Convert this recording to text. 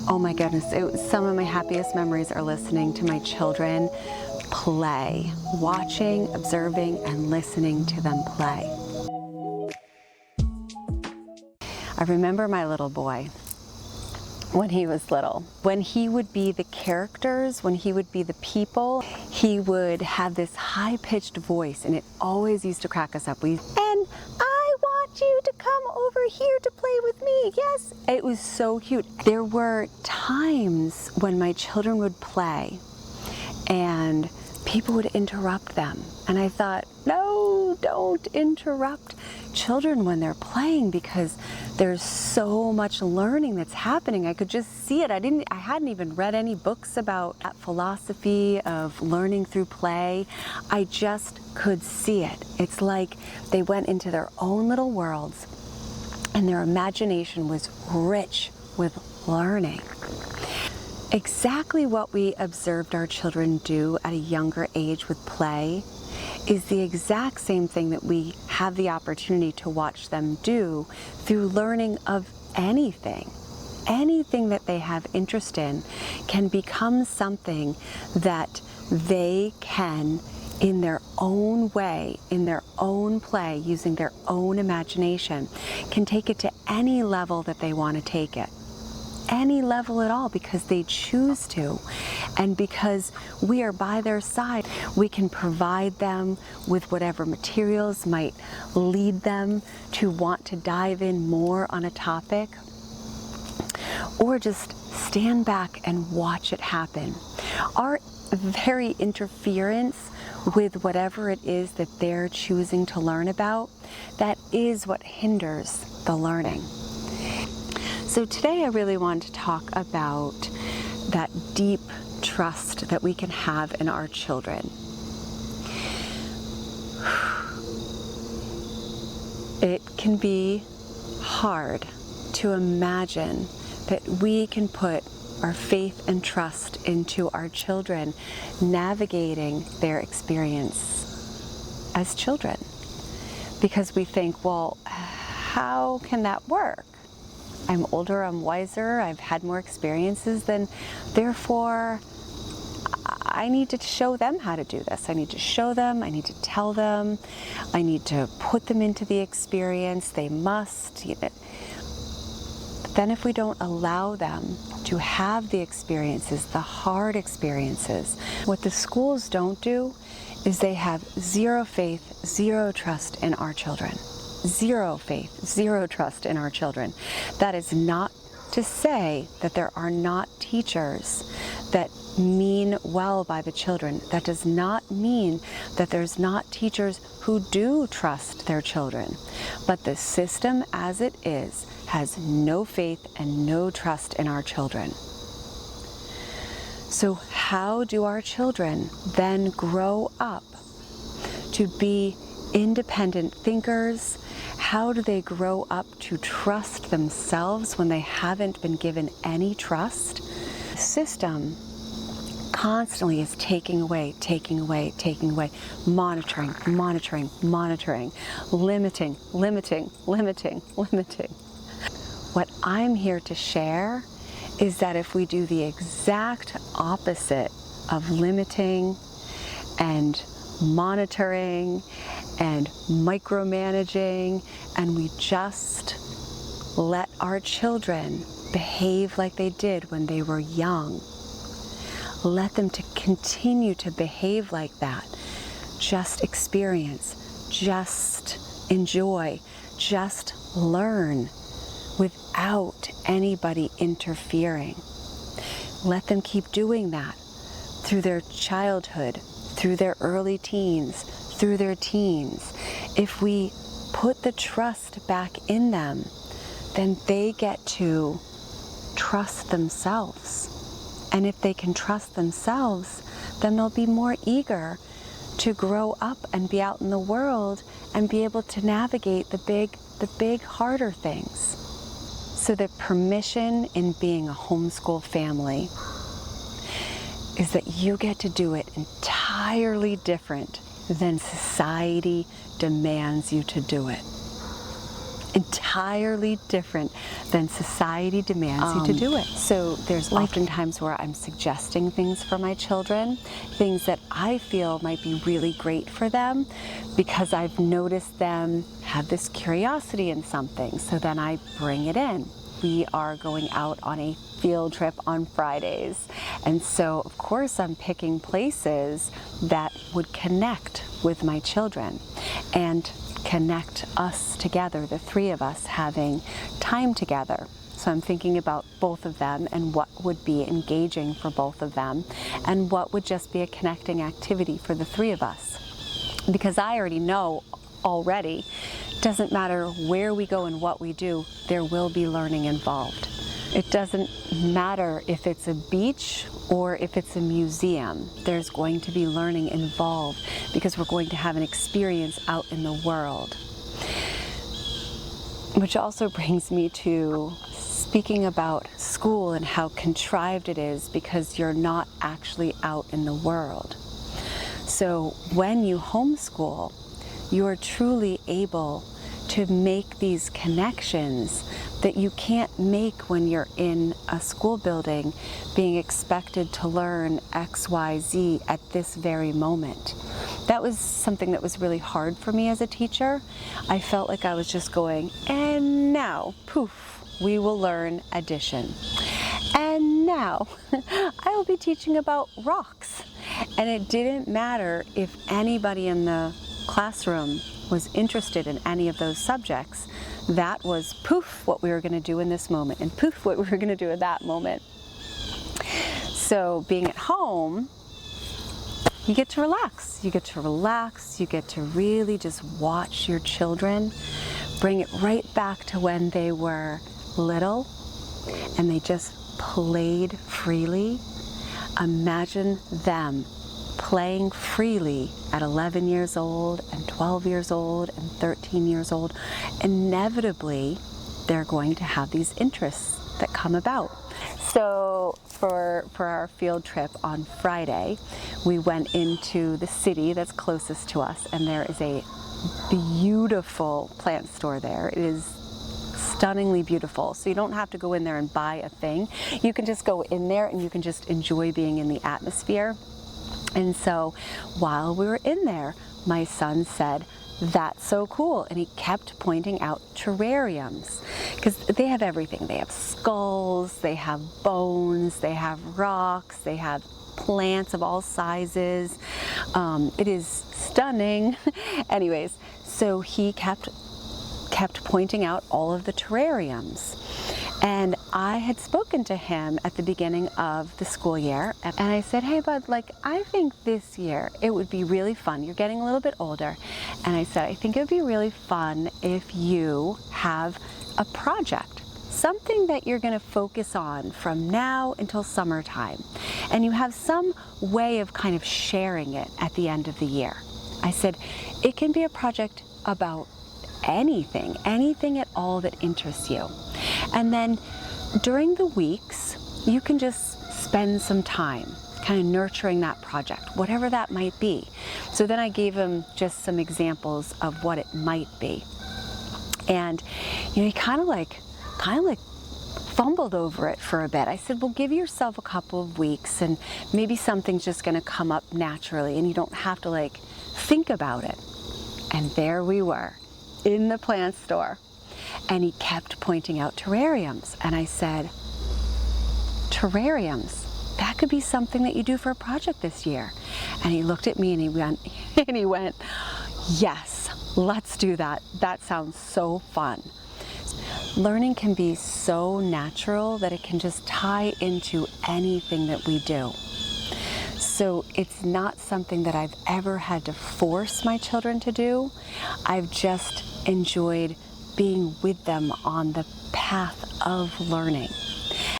Oh my goodness, some of my happiest memories are listening to my children play, watching, observing, and listening to them play. I remember my little boy when he was little. When he would be the characters, when he would be the people, he would have this high-pitched voice, and it always used to crack us up. And I want you to come over here to play with me. Yes, it was so cute. There were times when my children would play and people would interrupt them. And I thought, no, don't interrupt children when they're playing, because there's so much learning that's happening. I could just see it. I hadn't even read any books about that philosophy of learning through play. I just could see it. It's like they went into their own little worlds and their imagination was rich with learning. Exactly what we observed our children do at a younger age with play is the exact same thing that we have the opportunity to watch them do through learning of anything. Anything that they have interest in can become something that they can, in their own way, in their own play, using their own imagination, can take it to any level that they want to take it. Any level at all, because they choose to, and because we are by their side. We can provide them with whatever materials might lead them to want to dive in more on a topic, or just stand back and watch it happen. Our very interference with whatever it is that they're choosing to learn about, that is what hinders the learning. So today I really want to talk about that deep trust that we can have in our children. It can be hard to imagine that we can put our faith and trust into our children navigating their experience as children, because we think, well, how can that work? I'm older, I'm wiser, I've had more experiences, then therefore I need to show them how to do this. I need to show them, I need to tell them, I need to put them into the experience, they must. But then if we don't allow them to have the experiences, the hard experiences, what the schools don't do is they have zero faith, zero trust in our children. Zero faith, zero trust in our children. That is not to say that there are not teachers that mean well by the children. That does not mean that there's not teachers who do trust their children. But the system as it is has no faith and no trust in our children. So how do our children then grow up to be independent thinkers? How do they grow up to trust themselves when they haven't been given any trust? The system constantly is taking away, monitoring, limiting. What I'm here to share is that if we do the exact opposite of limiting and monitoring and micromanaging, and we just let our children behave like they did when they were young, let them to continue to behave like that, just experience, just enjoy, just learn without anybody interfering. Let them keep doing that through their childhood, through their early teens, through their teens. If we put the trust back in them, then they get to trust themselves. And if they can trust themselves, then they'll be more eager to grow up and be out in the world and be able to navigate the big harder things. So the permission in being a homeschool family is that you get to do it entirely different than society demands you to do it. entirely different than society demands you to do it. So there's often times where I'm suggesting things for my children, things that I feel might be really great for them because I've noticed them have this curiosity in something. So then I bring it in. We are going out on a field trip on Fridays. And so, of course, I'm picking places that would connect with my children and connect us together, the three of us having time together. So I'm thinking about both of them and what would be engaging for both of them and what would just be a connecting activity for the three of us. Because I already know already, doesn't matter where we go and what we do, there will be learning involved. It doesn't matter if it's a beach or if it's a museum, there's going to be learning involved because we're going to have an experience out in the world. Which also brings me to speaking about school and how contrived it is because you're not actually out in the world. So when you homeschool, you are truly able to make these connections that you can't make when you're in a school building being expected to learn X, Y, Z at this very moment. That was something that was really hard for me as a teacher. I felt like I was just going, and now, poof, we will learn addition. And now, I will be teaching about rocks. And it didn't matter if anybody in the classroom was interested in any of those subjects. That was poof what we were going to do in this moment and poof what we were going to do in that moment. So being at home, you get to relax. You get to relax. You get to really just watch your children, bring it right back to when they were little and they just played freely. Imagine them playing freely at 11 years old and 12 years old and 13 years old. Inevitably, they're going to have these interests that come about. So for our field trip on Friday, we went into the city that's closest to us, and there is a beautiful plant store there. It is stunningly beautiful. So you don't have to go in there and buy a thing. You can just go in there and you can just enjoy being in the atmosphere. And so while we were in there, my son said, "That's so cool." And he kept pointing out terrariums because they have everything. They have skulls, they have bones, they have rocks, they have plants of all sizes. It is stunning. Anyways, so he kept pointing out all of the terrariums. And I had spoken to him at the beginning of the school year, and I said, "Hey bud, I think this year it would be really fun. You're getting a little bit older." And I said, "I think it would be really fun if you have a project, something that you're going to focus on from now until summertime, and you have some way of kind of sharing it at the end of the year." I said, "It can be a project about anything at all that interests you. And then during the weeks, you can just spend some time kind of nurturing that project, whatever that might be." So then I gave him just some examples of what it might be. And he kind of like fumbled over it for a bit. I said, "Well, give yourself a couple of weeks and maybe something's just going to come up naturally and you don't have to think about it." And there we were in the plant store, and he kept pointing out terrariums, and I said, "Terrariums, that could be something that you do for a project this year." And he looked at me and he went, "Yes, let's do that. That sounds so fun." Learning can be so natural that it can just tie into anything that we do. So it's not something that I've ever had to force my children to do. I've just enjoyed being with them on the path of learning.